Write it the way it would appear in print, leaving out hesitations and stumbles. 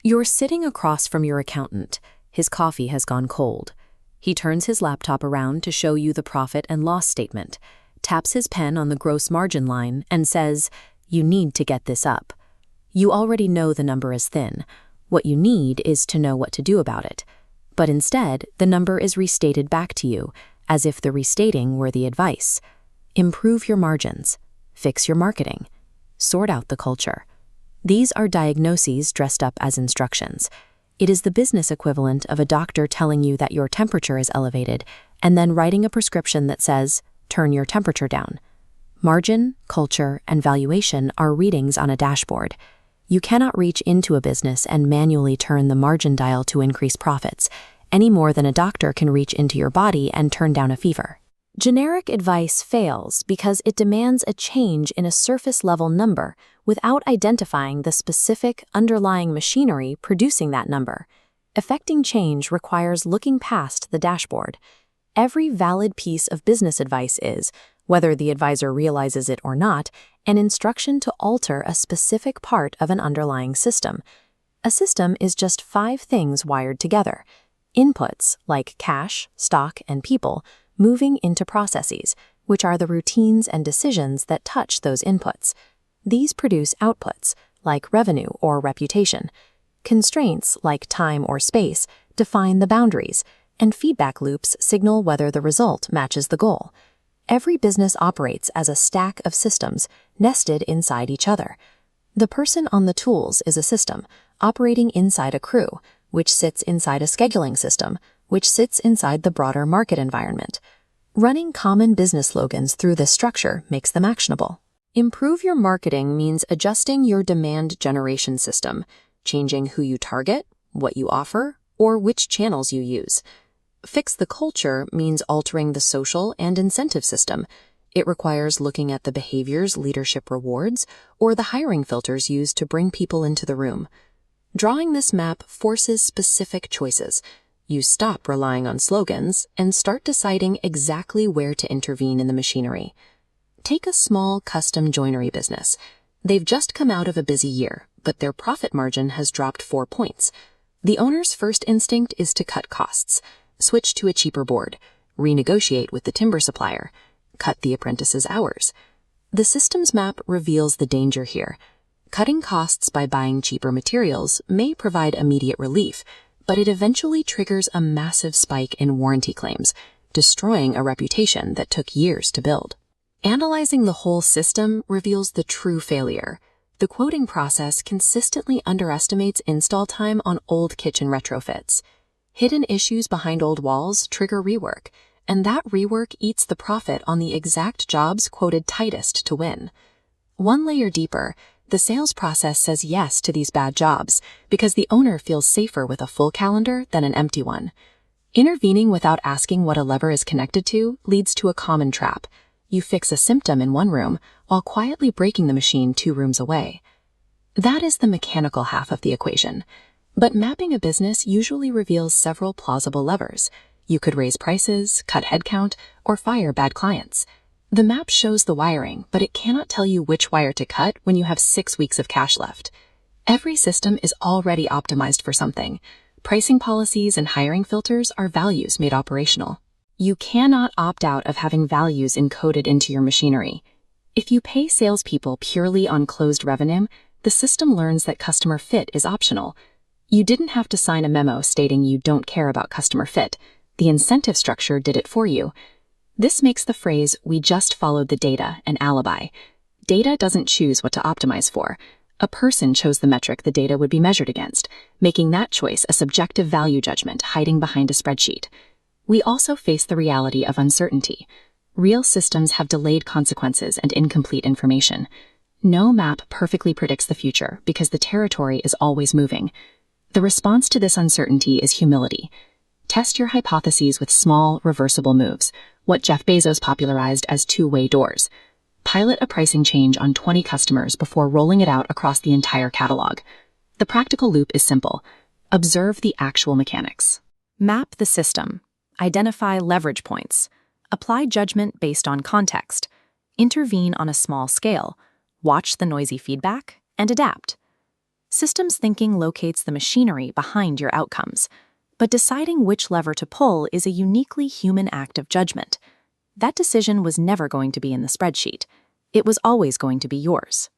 You're sitting across from your accountant. His coffee has gone cold. He turns his laptop around to show you the profit and loss statement, taps his pen on the gross margin line, and says, "You need to get this up." You already know the number is thin. What you need is to know what to do about it. But instead, the number is restated back to you, as if the restating were the advice. Improve your margins. Fix your marketing. Sort out the culture. These are diagnoses dressed up as instructions. It is the business equivalent of a doctor telling you that your temperature is elevated and then writing a prescription that says, "Turn your temperature down." Margin, culture, and valuation are readings on a dashboard. You cannot reach into a business and manually turn the margin dial to increase profits, any more than a doctor can reach into your body and turn down a fever. Generic advice fails because it demands a change in a surface-level number without identifying the specific underlying machinery producing that number. Effecting change requires looking past the dashboard. Every valid piece of business advice is, whether the advisor realizes it or not, an instruction to alter a specific part of an underlying system. A system is just 5 things wired together. Inputs, like cash, stock, and people, moving into processes, which are the routines and decisions that touch those inputs. These produce outputs, like revenue or reputation. Constraints, like time or space, define the boundaries, and feedback loops signal whether the result matches the goal. Every business operates as a stack of systems nested inside each other. The person on the tools is a system, operating inside a crew, which sits inside a scheduling system, which sits inside the broader market environment. Running common business slogans through this structure makes them actionable. Improve your marketing means adjusting your demand generation system, changing who you target, what you offer, or which channels you use. Fix the culture means altering the social and incentive system. It requires looking at the behaviors leadership rewards or the hiring filters used to bring people into the room. Drawing this map forces specific choices. You stop relying on slogans and start deciding exactly where to intervene in the machinery. Take a small custom joinery business. They've just come out of a busy year, but their profit margin has dropped 4 points. The owner's first instinct is to cut costs, switch to a cheaper board, renegotiate with the timber supplier, cut the apprentice's hours. The systems map reveals the danger here. Cutting costs by buying cheaper materials may provide immediate relief, but it eventually triggers a massive spike in warranty claims, destroying a reputation that took years to build. Analyzing the whole system reveals the true failure. The quoting process consistently underestimates install time on old kitchen retrofits. Hidden issues behind old walls trigger rework, and that rework eats the profit on the exact jobs quoted tightest to win. One layer deeper, the sales process says yes to these bad jobs because the owner feels safer with a full calendar than an empty one. Intervening without asking what a lever is connected to leads to a common trap. You fix a symptom in one room while quietly breaking the machine 2 rooms away. That is the mechanical half of the equation. But mapping a business usually reveals several plausible levers. You could raise prices, cut headcount, or fire bad clients. The map shows the wiring, but it cannot tell you which wire to cut when you have 6 weeks of cash left. Every system is already optimized for something. Pricing policies and hiring filters are values made operational. You cannot opt out of having values encoded into your machinery. If you pay salespeople purely on closed revenue, the system learns that customer fit is optional. You didn't have to sign a memo stating you don't care about customer fit. The incentive structure did it for you. This makes the phrase, "we just followed the data," an alibi. Data doesn't choose what to optimize for. A person chose the metric the data would be measured against, making that choice a subjective value judgment hiding behind a spreadsheet. We also face the reality of uncertainty. Real systems have delayed consequences and incomplete information. No map perfectly predicts the future because the territory is always moving. The response to this uncertainty is humility. Test your hypotheses with small, reversible moves, what Jeff Bezos popularized as 2-way doors. Pilot a pricing change on 20 customers before rolling it out across the entire catalog. The practical loop is simple. Observe the actual mechanics. Map the system. Identify leverage points. Apply judgment based on context. Intervene on a small scale. Watch the noisy feedback and adapt. Systems thinking locates the machinery behind your outcomes, but deciding which lever to pull is a uniquely human act of judgment. That decision was never going to be in the spreadsheet. It was always going to be yours.